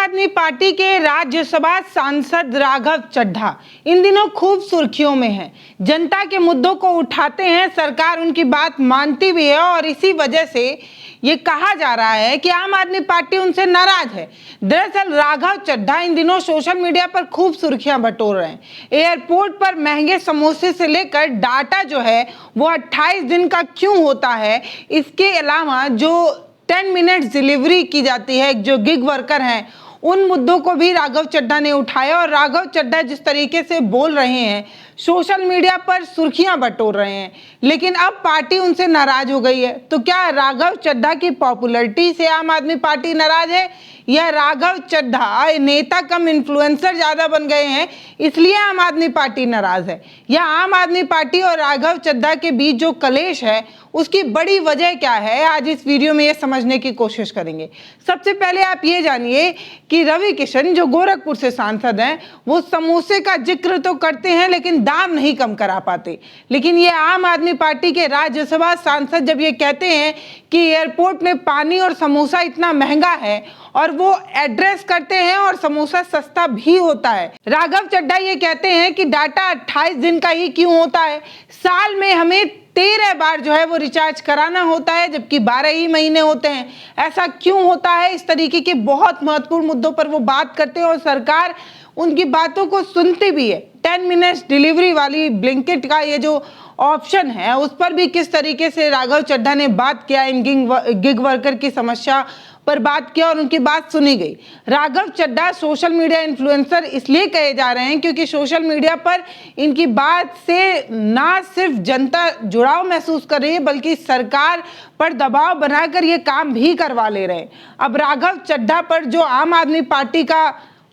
आदमी पार्टी के राज्यसभा सांसद राघव चड्ढा इन दिनों खूब सुर्खियों में है। जनता के मुद्दों को उठाते हैं, सरकार उनकी बात मानती भी है और इसी वजह से ये कहा जा रहा है कि आम आदमी पार्टी उनसे नाराज है। दरअसल राघव चड्ढा इन दिनों सोशल मीडिया पर खूब सुर्खियां बटोर रहे हैं। एयरपोर्ट पर महंगे समोसे से लेकर डाटा जो है वो 28 दिन का क्यों होता है, इसके अलावा जो 10 मिनट्स डिलीवरी की जाती है, जो गिग वर्कर हैं, उन मुद्दों को भी राघव चड्ढा ने उठाया। और राघव चड्ढा जिस तरीके से बोल रहे हैं, सोशल मीडिया पर सुर्खियां बटोर रहे हैं, लेकिन अब पार्टी उनसे नाराज हो गई है। तो क्या राघव चड्ढा की पॉपुलैरिटी से आम आदमी पार्टी नाराज है, या राघव चड्ढा नेता कम इन्फ्लुएंसर ज्यादा बन गए हैं इसलिए आम आदमी पार्टी नाराज है, या आम आदमी पार्टी और राघव चड्ढा के बीच जो कलेश है उसकी बड़ी वजह क्या है, आज इस वीडियो में ये समझने की कोशिश करेंगे। सबसे पहले आप ये जानिए कि रवि किशन जो गोरखपुर से सांसद हैं, वो समोसे का जिक्र तो करते हैं लेकिन दाम नहीं कम करा पाते। लेकिन ये आम आदमी पार्टी के राज्यसभा सांसद जब ये कहते हैं कि एयरपोर्ट में पानी और समोसा इतना महंगा है और वो एड्रेस करते हैं और समोसा सस्ता भी होता है। राघव चड्ढा ये कहते हैं कि डाटा 28 दिन का ही क्यों होता है, साल में हमें 13 बार जो है वो रिचार्ज कराना होता है जबकि 12 ही महीने होते हैं, ऐसा क्यों होता है। इस तरीके के बहुत महत्वपूर्ण मुद्दों पर वो बात करते हैं और सरकार उनकी बातों को सुनती भी है। 10 मिनट्स डिलीवरी वाली ब्लिंकिट का ये जो ऑप्शन है उस पर भी किस तरीके से राघव चड्ढा ने बात किया, इन गिग वर्कर की समस्या पर बात किया और उनकी बात सुनी गई। Raghav Chadha social media influencer इसलिए कहे जा रहे हैं क्योंकि सोशल मीडिया पर इनकी बात से ना सिर्फ जनता जुड़ाव महसूस कर रही है बल्कि सरकार पर दबाव बनाकर ये काम भी करवा ले रहे हैं। अब राघव चड्ढा पर जो आम आदमी पार्टी का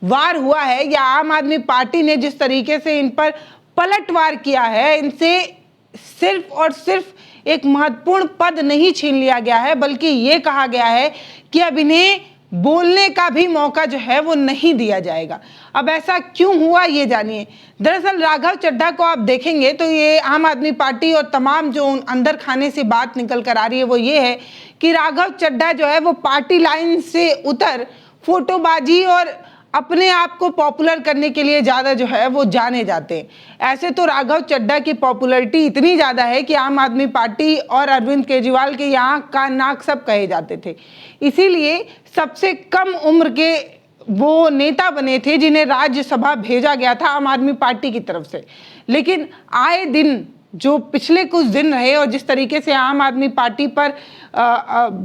वार हुआ है, या आम आदमी पार्टी ने जिस तरीके से इन पर पलटवार किया है, इनसे सिर्फ और सिर्फ एक महत्वपूर्ण पद नहीं छीन लिया गया है बल्कि ये कहा गया है कि अब इन्हें बोलने का भी मौका जो है वो नहीं दिया जाएगा। अब ऐसा क्यों हुआ ये जानिए। दरअसल राघव चड्ढा को आप देखेंगे तो ये आम आदमी पार्टी और तमाम जो अंदर खाने से बात निकल कर आ रही है वो ये है कि राघव चड्ढा जो है वो पार्टी लाइन से उतर फोटोबाजी और अपने आप को पॉपुलर करने के लिए ज़्यादा जो है वो जाने जाते हैं। ऐसे तो राघव चड्ढा की पॉपुलैरिटी इतनी ज़्यादा है कि आम आदमी पार्टी और अरविंद केजरीवाल के यहाँ का नाक सब कहे जाते थे, इसीलिए सबसे कम उम्र के वो नेता बने थे जिन्हें राज्यसभा भेजा गया था आम आदमी पार्टी की तरफ से। लेकिन आए दिन जो पिछले कुछ दिन रहे और जिस तरीके से आम आदमी पार्टी पर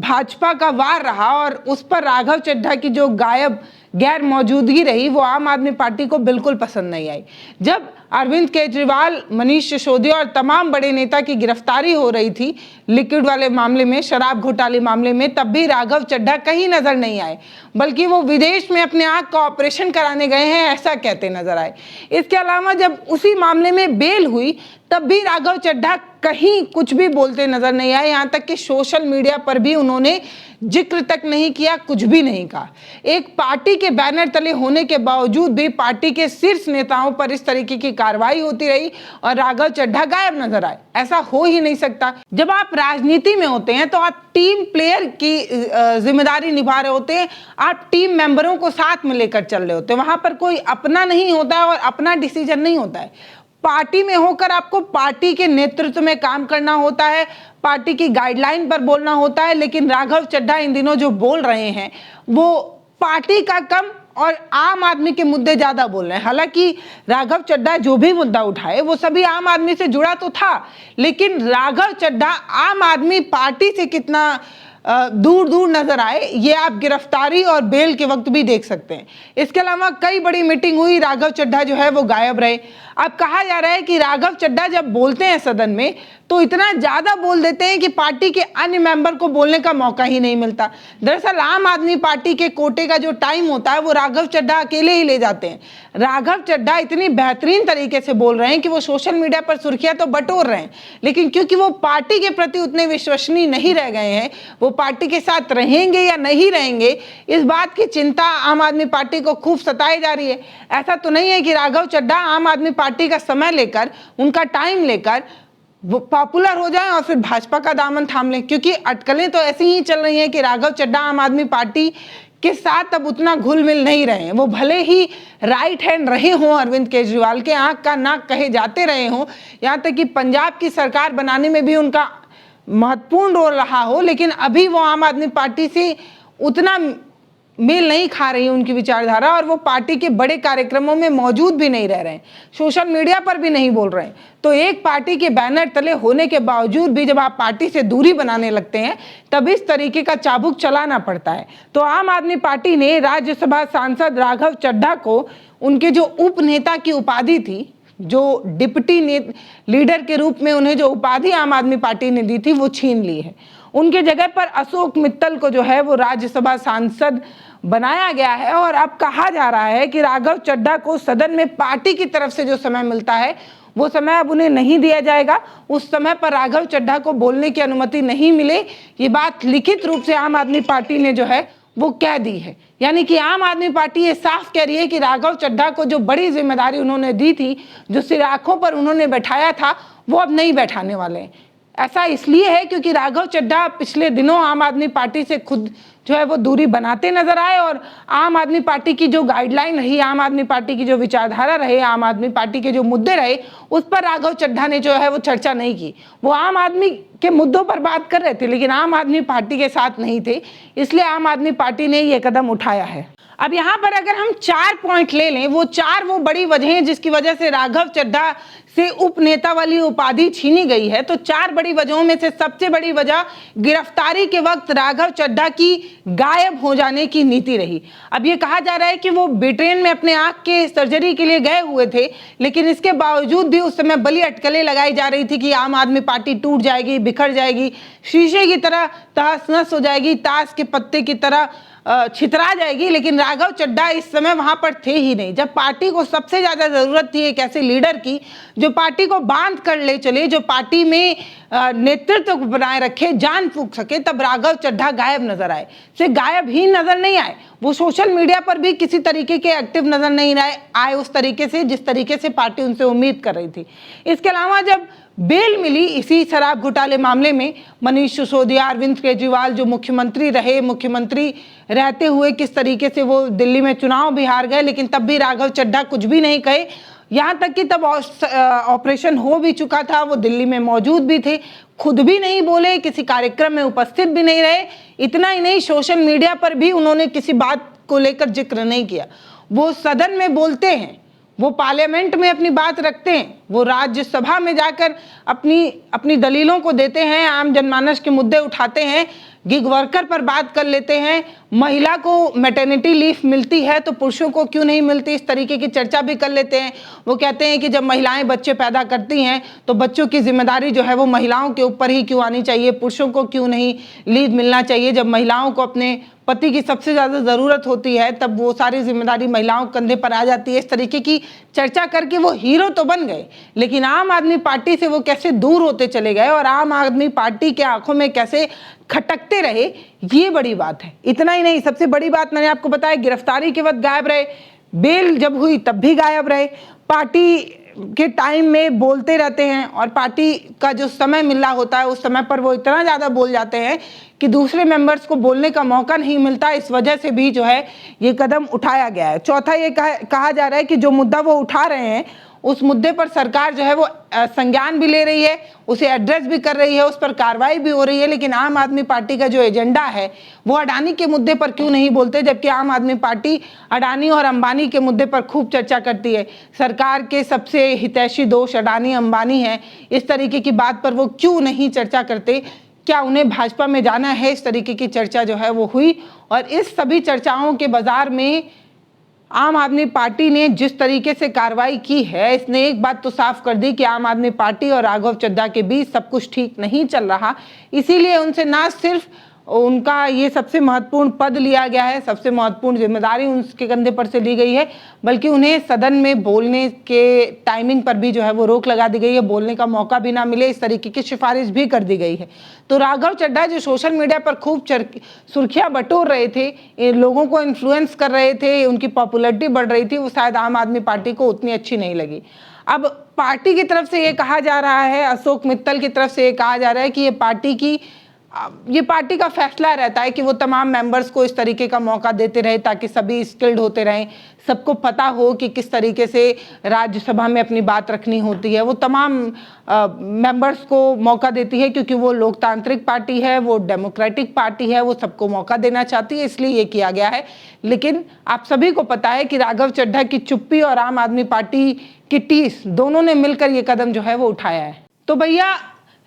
भाजपा का वार रहा और उस पर राघव चड्ढा की जो गायब गैर मौजूदगी रही, वो आम आदमी पार्टी को बिल्कुल पसंद नहीं आई। जब अरविंद केजरीवाल, मनीष सिसोदिया और तमाम बड़े नेता की गिरफ्तारी हो रही थी लिक्विड वाले मामले में, शराब घोटाले मामले में, तब भी राघव चड्ढा कहीं नजर नहीं आए बल्कि वो विदेश में अपने आँख का ऑपरेशन कराने गए हैं ऐसा कहते नजर आए। इसके अलावा जब उसी मामले में बेल हुई तब भी राघव चड्ढा कहीं कुछ भी बोलते नजर नहीं आए, यहाँ तक कि सोशल मीडिया पर भी उन्होंने जिक्र तक नहीं किया, कुछ भी नहीं कहा। एक पार्टी के बैनर तले होने के बावजूद भी पार्टी के शीर्ष नेताओं पर इस तरीके की कार्रवाई होती रही और राघव चड्ढा गायब नजर आए। ऐसा हो ही नहीं सकता। जब आप राजनीति में होते हैं तो आप टीम प्लेयर की जिम्मेदारी निभा रहे होते हैं, आप टीम मेंबरों को साथ में लेकर चल रहे होते हैं। वहां पर कोई अपना नहीं होता है और अपना डिसीजन नहीं होता है। पार्टी में होकर आपको पार्टी के नेतृत्व में काम करना होता है, पार्टी की गाइडलाइन पर बोलना होता है। लेकिन राघव चड्ढा इन दिनों जो बोल रहे हैं वो पार्टी का कम और आम आदमी के मुद्दे ज्यादा बोल रहे हैं। हालांकि राघव चड्ढा जो भी मुद्दा उठाए वो सभी आम आदमी से जुड़ा तो था, लेकिन राघव चड्ढा आम आदमी पार्टी से कितना दूर दूर नजर आए ये आप गिरफ्तारी और बेल के वक्त भी देख सकते हैं। इसके अलावा कई बड़ी मीटिंग हुई, राघव चड्ढा जो है वो गायब रहे। अब कहा जा रहा है कि राघव चड्ढा जब बोलते हैं सदन में तो इतना ज्यादा बोल देते हैं कि पार्टी के अन्य मेंबर को बोलने का मौका ही नहीं मिलता। दरअसल आम आदमी पार्टी के कोटे का जो टाइम होता है वो राघव चड्ढा अकेले ही ले जाते हैं। राघव चड्ढा इतनी बेहतरीन तरीके से बोल रहे हैं कि वो सोशल मीडिया पर सुर्खियां तो बटोर रहे हैं, लेकिन क्योंकि वो पार्टी के प्रति उतने विश्वसनीय नहीं रह गए हैं, वो पार्टी के साथ रहेंगे या नहीं रहेंगे इस बात की चिंता आम आदमी पार्टी को खूब सताई जा रही है। ऐसा तो नहीं है कि राघव चड्ढा आम आदमी पार्टी का समय लेकर, उनका टाइम लेकर वो पॉपुलर हो जाए और फिर भाजपा का दामन थाम लें, क्योंकि अटकलें तो ऐसी ही चल रही हैं कि राघव चड्ढा आम आदमी पार्टी के साथ अब उतना घुल मिल नहीं रहे हैं। वो भले ही राइट हैंड रहे हों अरविंद केजरीवाल के, आंख का नाक कहे जाते रहे हों, यहाँ तक कि पंजाब की सरकार बनाने में भी उनका महत्वपूर्ण रोल रहा हो, लेकिन अभी वो आम आदमी पार्टी से उतना मेल नहीं खा रही उनकी विचारधारा, और वो पार्टी के बड़े कार्यक्रमों में मौजूद भी नहीं रह रहे हैं, सोशल मीडिया पर भी नहीं बोल रहे हैं। तो एक पार्टी के बैनर तले होने के बावजूद भी जब आप पार्टी से दूरी बनाने लगते हैं तब इस तरीके का चाबुक चलाना पड़ता है। तो आम आदमी पार्टी ने राज्यसभा सांसद राघव चड्ढा को उनके जो उप नेता की उपाधि थी, जो डिप्टी लीडर के रूप में उन्हें जो उपाधि आम आदमी पार्टी ने दी थी, वो छीन ली है। उनके जगह पर अशोक मित्तल को जो है वो राज्यसभा सांसद बनाया गया है, और अब कहा जा रहा है कि राघव चड्ढा को सदन में पार्टी की तरफ से जो समय मिलता है वो समय अब उन्हें नहीं दिया जाएगा। उस समय पर राघव चड्ढा को बोलने की अनुमति नहीं मिले, ये बात लिखित रूप से आम आदमी पार्टी ने जो है वो कह दी है। यानी कि आम आदमी पार्टी ये साफ कह रही है कि राघव चड्ढा को जो बड़ी जिम्मेदारी उन्होंने दी थी, जो सिर आंखों पर उन्होंने बैठाया था, वो अब नहीं बैठाने वाले हैं। ऐसा इसलिए है क्योंकि राघव चड्ढा पिछले दिनों आम आदमी पार्टी से खुद जो है वो दूरी बनाते नजर आए, और आम आदमी पार्टी की जो गाइडलाइन रही, आम आदमी पार्टी की जो विचारधारा रहे, आम आदमी पार्टी के जो मुद्दे रहे, उस पर राघव चड्ढा ने जो है वो चर्चा नहीं की। वो आम आदमी के मुद्दों पर बात कर रहे थे लेकिन आम आदमी पार्टी के साथ नहीं थे, इसलिए आम आदमी पार्टी ने ये कदम उठाया है। अब यहाँ पर अगर हम 4 पॉइंट ले लें, वो 4 वो बड़ी वजह हैं जिसकी वजह से राघव चड्ढा से उपनेता वाली उपाधि छीनी गई है। तो 4 बड़ी वजहों में से सबसे बड़ी वजह गिरफ्तारी के वक्त राघव चड्ढा की गायब हो जाने की नीति रही। अब ये कहा जा रहा है कि वो ब्रिटेन में अपने आंख के सर्जरी के लिए गए हुए थे, लेकिन इसके बावजूद भी उस समय बड़ी अटकलें लगाई जा रही थी कि आम आदमी पार्टी टूट जाएगी, बिखर जाएगी, शीशे की तरह तहस नहस हो जाएगी, ताश के पत्ते की तरह छितरा जाएगी। लेकिन राघव चड्ढा इस समय वहां पर थे ही नहीं। जब पार्टी को सबसे ज्यादा जरूरत थी एक ऐसे लीडर की जो पार्टी को बांध कर ले चले, जो पार्टी में नेतृत्व को बनाए रखे, जान फूंक सके, तब राघव चड्ढा गायब नजर आए। सिर्फ गायब ही नजर नहीं आए, वो सोशल मीडिया पर भी किसी तरीके के एक्टिव नजर नहीं आए उस तरीके से जिस तरीके से पार्टी उनसे उम्मीद कर रही थी। इसके अलावा जब बेल मिली इसी शराब घोटाले मामले में, मनीष सिसोदिया, अरविंद केजरीवाल जो मुख्यमंत्री रहे, मुख्यमंत्री रहते हुए किस तरीके से वो दिल्ली में चुनाव भी हार गए, लेकिन तब भी राघव चड्ढा कुछ भी नहीं कहे। यहाँ तक कि तब ऑपरेशन हो भी चुका था, वो दिल्ली में मौजूद भी थे, खुद भी नहीं बोले, किसी कार्यक्रम में उपस्थित भी नहीं रहे। इतना ही नहीं, सोशल मीडिया पर भी उन्होंने किसी बात को लेकर जिक्र नहीं किया। वो सदन में बोलते हैं, वो पार्लियामेंट में अपनी बात रखते हैं, वो राज्यसभा में जाकर अपनी दलीलों को देते हैं, आम जनमानस के मुद्दे उठाते हैं, गिग वर्कर पर बात कर लेते हैं, महिला को मैटरनिटी लीव मिलती है तो पुरुषों को क्यों नहीं मिलती, इस तरीके की चर्चा भी कर लेते हैं। वो कहते हैं कि जब महिलाएं बच्चे पैदा करती हैं तो बच्चों की जिम्मेदारी जो है वो महिलाओं के ऊपर ही क्यों आनी चाहिए, पुरुषों को क्यों नहीं लीव मिलना चाहिए। जब महिलाओं को अपने पति की सबसे ज़्यादा ज़रूरत होती है तब वो सारी जिम्मेदारी महिलाओं के कंधे पर आ जाती है। इस तरीके की चर्चा करके वो हीरो तो बन गए, लेकिन आम आदमी पार्टी से वो कैसे दूर होते चले गए और आम आदमी पार्टी के आंखों में कैसे खटकते रहे, ये बड़ी बात है। इतना ही नहीं, सबसे बड़ी बात मैंने आपको बताया, गिरफ्तारी के वक्त गायब रहे, बेल जब हुई तब भी गायब रहे, पार्टी के टाइम में बोलते रहते हैं और पार्टी का जो समय मिल रहा होता है उस समय पर वो इतना ज़्यादा बोल जाते हैं कि दूसरे मेंबर्स को बोलने का मौका नहीं मिलता। इस वजह से भी जो है ये कदम उठाया गया है। चौथा ये कहा जा रहा है कि जो मुद्दा वो उठा रहे हैं उस मुद्दे पर सरकार जो है वो संज्ञान भी ले रही है, उसे एड्रेस भी कर रही है, उस पर कार्रवाई भी हो रही है। लेकिन आम आदमी पार्टी का जो एजेंडा है वो अडानी के मुद्दे पर क्यों नहीं बोलते, जबकि आम आदमी पार्टी अडानी और अंबानी के मुद्दे पर खूब चर्चा करती है। सरकार के सबसे हितैषी दोस्त अडानी अंबानी हैं, इस तरीके की बात पर वो क्यों नहीं चर्चा करते, क्या उन्हें भाजपा में जाना है, इस तरीके की चर्चा जो है वो हुई। और इस सभी चर्चाओं के बाजार में आम आदमी पार्टी ने जिस तरीके से कार्रवाई की है, इसने एक बात तो साफ कर दी कि आम आदमी पार्टी और राघव चड्ढा के बीच सब कुछ ठीक नहीं चल रहा। इसीलिए उनसे ना सिर्फ उनका ये सबसे महत्वपूर्ण पद लिया गया है, सबसे महत्वपूर्ण जिम्मेदारी उनके कंधे पर से ली गई है, बल्कि उन्हें सदन में बोलने के टाइमिंग पर भी जो है वो रोक लगा दी गई है, बोलने का मौका भी ना मिले, इस तरीके की सिफारिश भी कर दी गई है। तो राघव चड्ढा जो सोशल मीडिया पर खूब सुर्खियां बटोर रहे थे, लोगों को इन्फ्लुएंस कर रहे थे, उनकी पॉपुलरिटी बढ़ रही थी, वो शायद आम आदमी पार्टी को उतनी अच्छी नहीं लगी। अब पार्टी की तरफ से ये कहा जा रहा है, अशोक मित्तल की तरफ से ये कहा जा रहा है कि ये पार्टी की ये पार्टी का फैसला रहता है कि वो तमाम मेंबर्स को इस तरीके का मौका देते रहे ताकि सभी स्किल्ड होते रहें, सबको पता हो कि किस तरीके से राज्यसभा में अपनी बात रखनी होती है। वो तमाम मेंबर्स को मौका देती है क्योंकि वो लोकतांत्रिक पार्टी है, वो डेमोक्रेटिक पार्टी है, वो सबको मौका देना चाहती है, इसलिए ये किया गया है। लेकिन आप सभी को पता है कि राघव चड्ढा की चुप्पी और आम आदमी पार्टी की टीस दोनों ने मिलकर ये कदम जो है वो उठाया है। तो भैया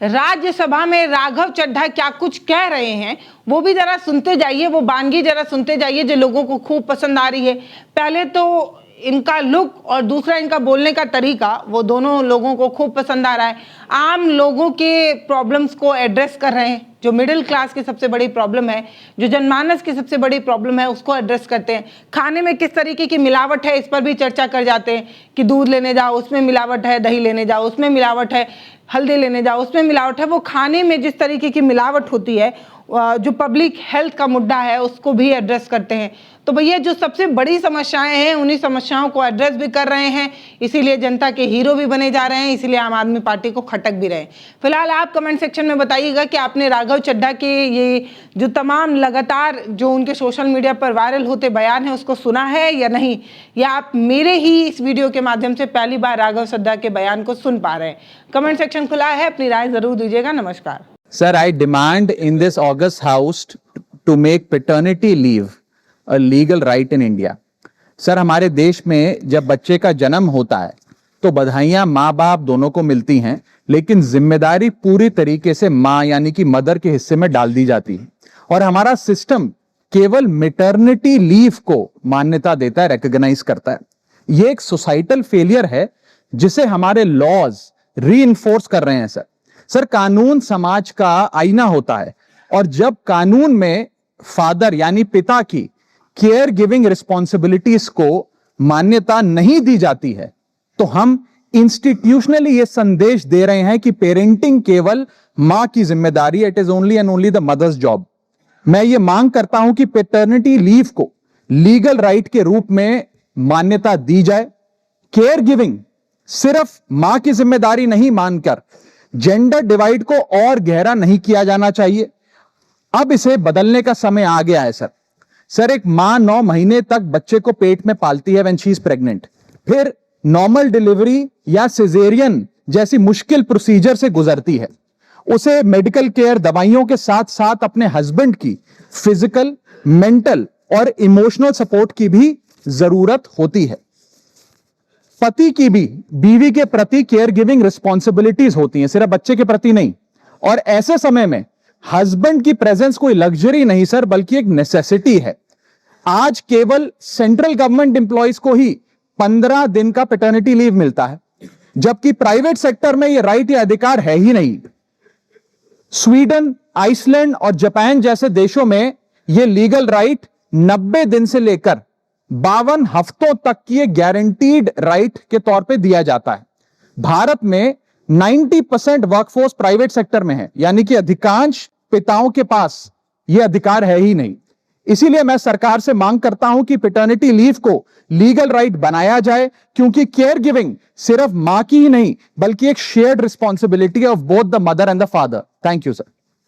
राज्यसभा में राघव चड्ढा क्या कुछ कह रहे हैं वो भी जरा सुनते जाइए, वो वानगी जरा सुनते जाइए जो लोगों को खूब पसंद आ रही है। पहले तो इनका लुक और दूसरा इनका बोलने का तरीका, वो दोनों लोगों को खूब पसंद आ रहा है। आम लोगों के प्रॉब्लम्स को एड्रेस कर रहे हैं, जो मिडिल क्लास की सबसे बड़ी प्रॉब्लम है, जो जनमानस की सबसे बड़ी प्रॉब्लम है, उसको एड्रेस करते हैं। खाने में किस तरीके की मिलावट है इस पर भी चर्चा कर जाते हैं कि दूध लेने जाओ उसमें मिलावट है, दही लेने जाओ उसमें मिलावट है, हल्दी लेने जाओ उसमें मिलावट है। वो खाने में जिस तरीके की मिलावट होती है, जो पब्लिक हेल्थ का मुद्दा है, उसको भी एड्रेस करते हैं। तो भैया जो सबसे बड़ी समस्याएं हैं उन्हीं समस्याओं को एड्रेस भी कर रहे हैं, इसीलिए जनता के हीरो भी बने जा रहे हैं, इसीलिए आम आदमी पार्टी को खटक भी रहे हैं। फिलहाल आप कमेंट सेक्शन में बताइएगा कि आपने राघव चड्ढा के ये जो तमाम लगातार जो उनके सोशल मीडिया पर वायरल होते बयान है उसको सुना है या नहीं, या आप मेरे ही इस वीडियो के माध्यम से पहली बार राघव चड्ढा के बयान को सुन पा रहे हैं। कमेंट सेक्शन खुला है, अपनी राय जरूर दीजिएगा। नमस्कार। Sir, I demand in this August House to make paternity leave a legal right in India. Sir, हमारे देश में जब बच्चे का जन्म होता है तो बधाइयां माँ बाप दोनों को मिलती हैं, लेकिन जिम्मेदारी पूरी तरीके से माँ यानी कि मदर के हिस्से में डाल दी जाती है। और हमारा सिस्टम केवल मैटरनिटी लीव को मान्यता देता है, रिकॉग्नाइज करता है। ये एक सोसाइटल फेलियर है जिसे हमारे लॉज रीइंफोर्स कर रहे हैं। सर, कानून समाज का आईना होता है और जब कानून में फादर यानी पिता की केयर गिविंग रिस्पॉन्सिबिलिटीज को मान्यता नहीं दी जाती है तो हम इंस्टीट्यूशनली ये संदेश दे रहे हैं कि पेरेंटिंग केवल मां की जिम्मेदारी, it is only and only the mother's job. मैं ये मांग करता हूं कि पेटर्निटी लीव को लीगल राइट के रूप में मान्यता दी जाए। केयर गिविंग सिर्फ मां की जिम्मेदारी नहीं मानकर जेंडर डिवाइड को और गहरा नहीं किया जाना चाहिए। अब इसे बदलने का समय आ गया है। सर, एक मां 9 महीने तक बच्चे को पेट में पालती है व्हेन शी इज प्रेग्नेंट, फिर नॉर्मल डिलीवरी या सिजेरियन जैसी मुश्किल प्रोसीजर से गुजरती है। उसे मेडिकल केयर, दवाइयों के साथ साथ अपने हस्बैंड की फिजिकल, मेंटल और इमोशनल सपोर्ट की भी जरूरत होती है। पति की भी बीवी के प्रति केयर गिविंग रिस्पॉन्सिबिलिटीज होती हैं, सिर्फ बच्चे के प्रति नहीं। और ऐसे समय में हस्बैंड की प्रेजेंस कोई लग्जरी नहीं सर, बल्कि एक नेसेसिटी है। आज केवल सेंट्रल गवर्नमेंट एम्प्लॉइज को ही 15 दिन का पैटर्निटी लीव मिलता है, जबकि प्राइवेट सेक्टर में यह राइट या अधिकार है ही नहीं। स्वीडन, आइसलैंड और जापान जैसे देशों में यह लीगल राइट 90 दिन से लेकर 52 हफ्तों तक की गारंटीड राइट के तौर पे दिया जाता है। भारत में 90% वर्कफोर्स प्राइवेट सेक्टर में है, यानी कि अधिकांश पिताओं के पास यह अधिकार है ही नहीं। इसीलिए मैं सरकार से मांग करता हूं कि पैटर्निटी लीव को लीगल राइट बनाया जाए, क्योंकि केयर गिविंग सिर्फ मां की ही नहीं बल्कि एक shared responsibility of both the mother and the father. Thank you sir.